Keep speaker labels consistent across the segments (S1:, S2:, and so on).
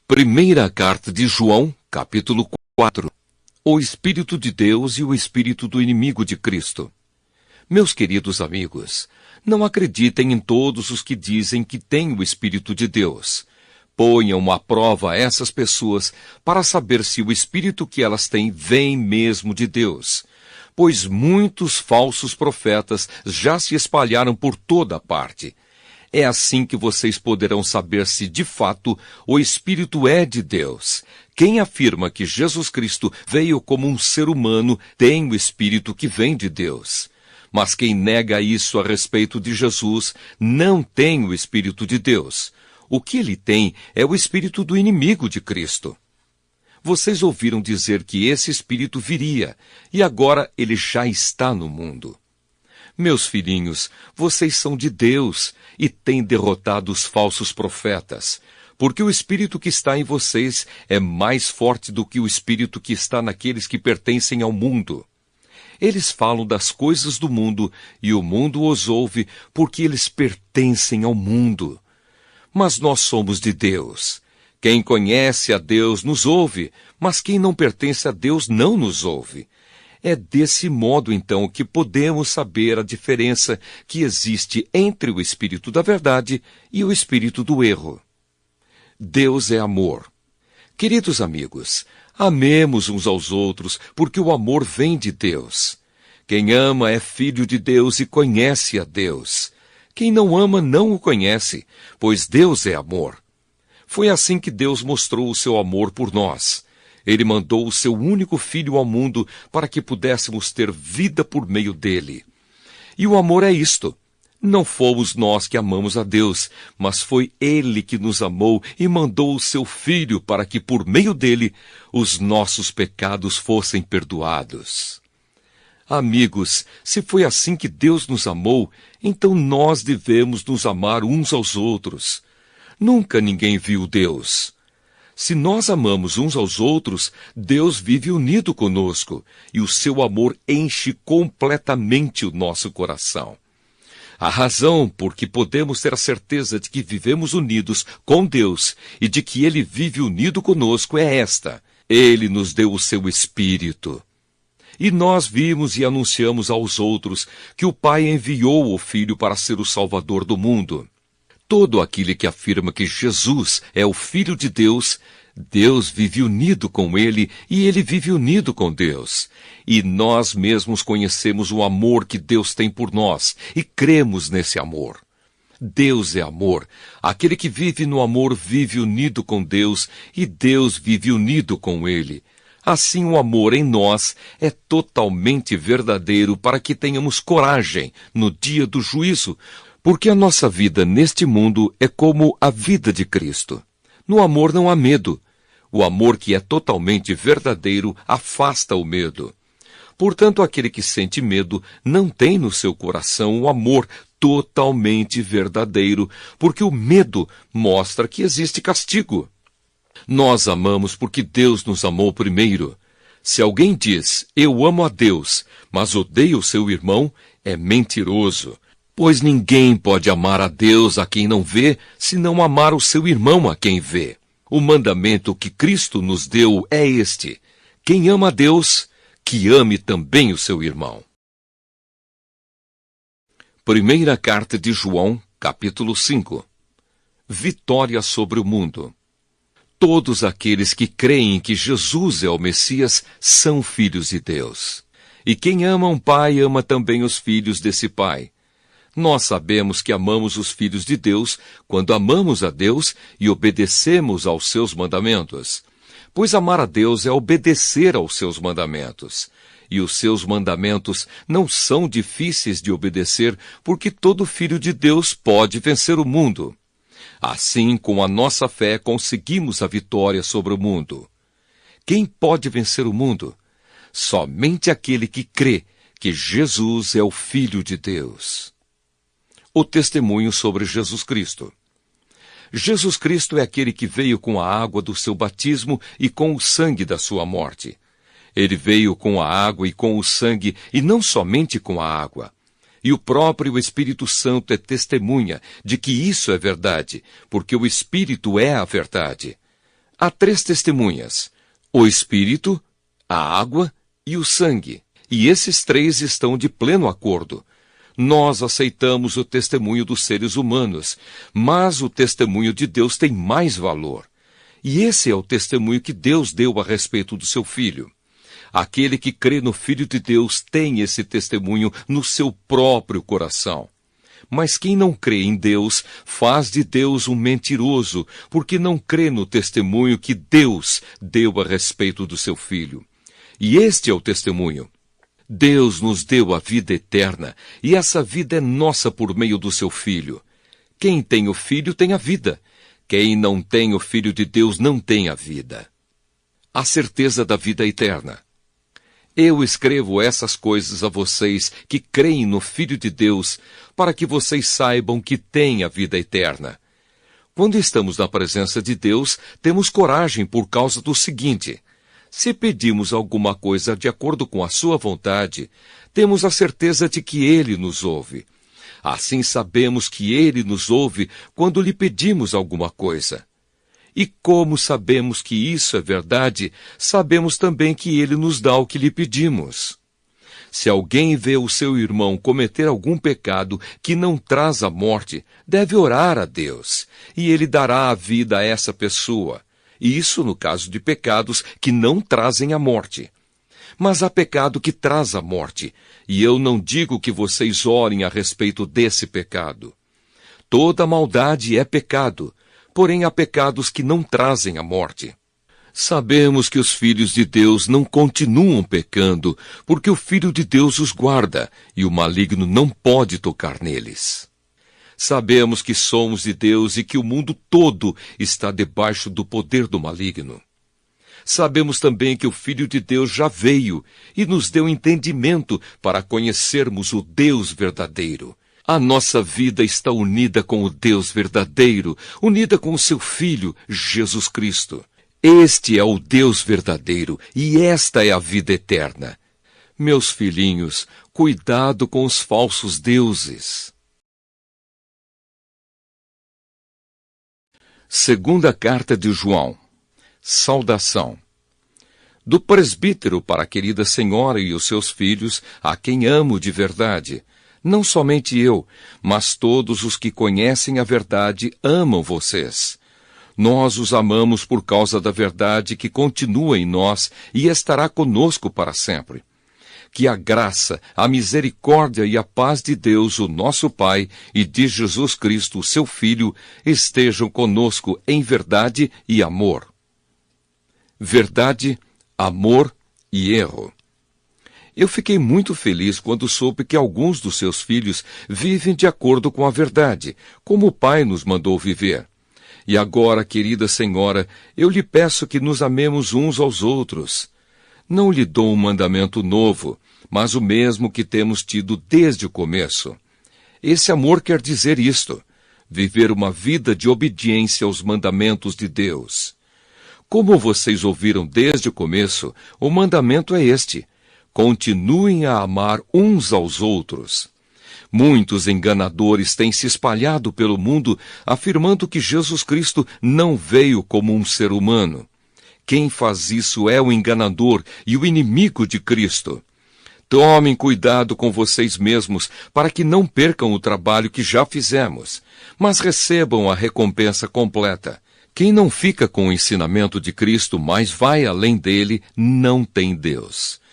S1: Primeira carta de João, capítulo 4. O Espírito de Deus e o Espírito do inimigo de Cristo. Meus queridos amigos, não acreditem em todos os que dizem que têm o Espírito de Deus. Ponham à prova essas pessoas para saber se o Espírito que elas têm vem mesmo de Deus. Pois muitos falsos profetas já se espalharam por toda parte. É assim que vocês poderão saber se, de fato, o Espírito é de Deus. Quem afirma que Jesus Cristo veio como um ser humano tem o Espírito que vem de Deus. Mas quem nega isso a respeito de Jesus não tem o Espírito de Deus. O que ele tem é o Espírito do inimigo de Cristo. Vocês ouviram dizer que esse Espírito viria, e agora ele já está no mundo. Meus filhinhos, vocês são de Deus e têm derrotado os falsos profetas, porque o Espírito que está em vocês é mais forte do que o Espírito que está naqueles que pertencem ao mundo. Eles falam das coisas do mundo e o mundo os ouve porque eles pertencem ao mundo. Mas nós somos de Deus. Quem conhece a Deus nos ouve, mas quem não pertence a Deus não nos ouve. É desse modo, então, que podemos saber a diferença que existe entre o Espírito da verdade e o Espírito do erro. Deus é amor. Queridos amigos, amemos uns aos outros, porque o amor vem de Deus. Quem ama é filho de Deus e conhece a Deus. Quem não ama não o conhece, pois Deus é amor. Foi assim que Deus mostrou o seu amor por nós. Ele mandou o seu único Filho ao mundo para que pudéssemos ter vida por meio dele. E o amor é isto. Não fomos nós que amamos a Deus, mas foi Ele que nos amou e mandou o seu Filho para que, por meio dele, os nossos pecados fossem perdoados. Amigos, se foi assim que Deus nos amou, então nós devemos nos amar uns aos outros. Nunca ninguém viu Deus. Se nós amamos uns aos outros, Deus vive unido conosco, e o seu amor enche completamente o nosso coração. A razão por que podemos ter a certeza de que vivemos unidos com Deus e de que Ele vive unido conosco é esta: Ele nos deu o seu Espírito. E nós vimos e anunciamos aos outros que o Pai enviou o Filho para ser o Salvador do mundo. Todo aquele que afirma que Jesus é o Filho de Deus, Deus vive unido com ele e ele vive unido com Deus. E nós mesmos conhecemos o amor que Deus tem por nós e cremos nesse amor. Deus é amor. Aquele que vive no amor vive unido com Deus e Deus vive unido com ele. Assim, o amor em nós é totalmente verdadeiro para que tenhamos coragem no dia do juízo, porque a nossa vida neste mundo é como a vida de Cristo. No amor não há medo. O amor que é totalmente verdadeiro afasta o medo. Portanto, aquele que sente medo não tem no seu coração o amor totalmente verdadeiro, porque o medo mostra que existe castigo. Nós amamos porque Deus nos amou primeiro. Se alguém diz, eu amo a Deus, mas odeio o seu irmão, é mentiroso. Pois ninguém pode amar a Deus a quem não vê, se não amar o seu irmão a quem vê. O mandamento que Cristo nos deu é este: quem ama a Deus, que ame também o seu irmão. Primeira carta de João, capítulo 5. Vitória sobre o mundo. Todos aqueles que creem que Jesus é o Messias são filhos de Deus. E quem ama um pai ama também os filhos desse pai. Nós sabemos que amamos os filhos de Deus quando amamos a Deus e obedecemos aos seus mandamentos. Pois amar a Deus é obedecer aos seus mandamentos. E os seus mandamentos não são difíceis de obedecer, porque todo filho de Deus pode vencer o mundo. Assim, com a nossa fé, conseguimos a vitória sobre o mundo. Quem pode vencer o mundo? Somente aquele que crê que Jesus é o Filho de Deus. O testemunho sobre Jesus Cristo. Jesus Cristo é aquele que veio com a água do seu batismo e com o sangue da sua morte. Ele veio com a água e com o sangue, e não somente com a água. E o próprio Espírito Santo é testemunha de que isso é verdade, porque o Espírito é a verdade. Há 3 testemunhas: o Espírito, a água e o sangue. E esses 3 estão de pleno acordo. Nós aceitamos o testemunho dos seres humanos, mas o testemunho de Deus tem mais valor. E esse é o testemunho que Deus deu a respeito do seu Filho. Aquele que crê no Filho de Deus tem esse testemunho no seu próprio coração. Mas quem não crê em Deus faz de Deus um mentiroso, porque não crê no testemunho que Deus deu a respeito do seu Filho. E este é o testemunho. Deus nos deu a vida eterna, e essa vida é nossa por meio do seu Filho. Quem tem o Filho tem a vida. Quem não tem o Filho de Deus não tem a vida. A certeza da vida eterna. Eu escrevo essas coisas a vocês que creem no Filho de Deus, para que vocês saibam que têm a vida eterna. Quando estamos na presença de Deus, temos coragem por causa do seguinte: se pedimos alguma coisa de acordo com a sua vontade, temos a certeza de que Ele nos ouve. Assim sabemos que Ele nos ouve quando lhe pedimos alguma coisa. E como sabemos que isso é verdade, sabemos também que Ele nos dá o que lhe pedimos. Se alguém vê o seu irmão cometer algum pecado que não traz a morte, deve orar a Deus, e Ele dará a vida a essa pessoa. Isso no caso de pecados que não trazem a morte. Mas há pecado que traz a morte, e eu não digo que vocês orem a respeito desse pecado. Toda maldade é pecado, porém há pecados que não trazem a morte. Sabemos que os filhos de Deus não continuam pecando, porque o Filho de Deus os guarda, e o maligno não pode tocar neles. Sabemos que somos de Deus e que o mundo todo está debaixo do poder do maligno. Sabemos também que o Filho de Deus já veio e nos deu entendimento para conhecermos o Deus verdadeiro. A nossa vida está unida com o Deus verdadeiro, unida com o seu Filho, Jesus Cristo. Este é o Deus verdadeiro e esta é a vida eterna. Meus filhinhos, cuidado com os falsos deuses. Segunda carta de João. Saudação. Do presbítero para a querida senhora e os seus filhos, a quem amo de verdade. Não somente eu, mas todos os que conhecem a verdade amam vocês. Nós os amamos por causa da verdade que continua em nós e estará conosco para sempre. Que a graça, a misericórdia e a paz de Deus, o nosso Pai, e de Jesus Cristo, seu Filho, estejam conosco em verdade e amor. Verdade, amor e erro. Eu fiquei muito feliz quando soube que alguns dos seus filhos vivem de acordo com a verdade, como o Pai nos mandou viver. E agora, querida senhora, eu lhe peço que nos amemos uns aos outros. Não lhe dou um mandamento novo, mas o mesmo que temos tido desde o começo. Esse amor quer dizer isto: viver uma vida de obediência aos mandamentos de Deus. Como vocês ouviram desde o começo, o mandamento é este: continuem a amar uns aos outros. Muitos enganadores têm se espalhado pelo mundo afirmando que Jesus Cristo não veio como um ser humano. Quem faz isso é o enganador e o inimigo de Cristo. Tomem cuidado com vocês mesmos para que não percam o trabalho que já fizemos, mas recebam a recompensa completa. Quem não fica com o ensinamento de Cristo, mas vai além dele, não tem Deus.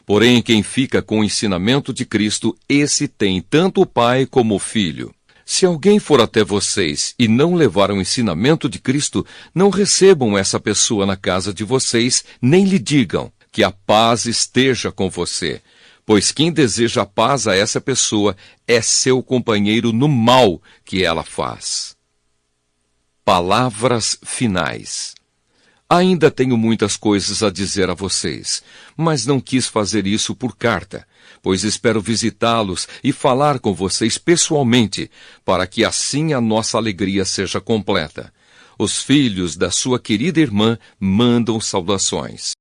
S1: Porém, quem fica com o ensinamento de Cristo, esse tem tanto o Pai como o Filho. Se alguém for até vocês e não levar o ensinamento de Cristo, não recebam essa pessoa na casa de vocês, nem lhe digam que a paz esteja com você, pois quem deseja a paz a essa pessoa é seu companheiro no mal que ela faz. Palavras finais. Ainda tenho muitas coisas a dizer a vocês, mas não quis fazer isso por carta, pois espero visitá-los e falar com vocês pessoalmente, para que assim a nossa alegria seja completa. Os filhos da sua querida irmã mandam saudações.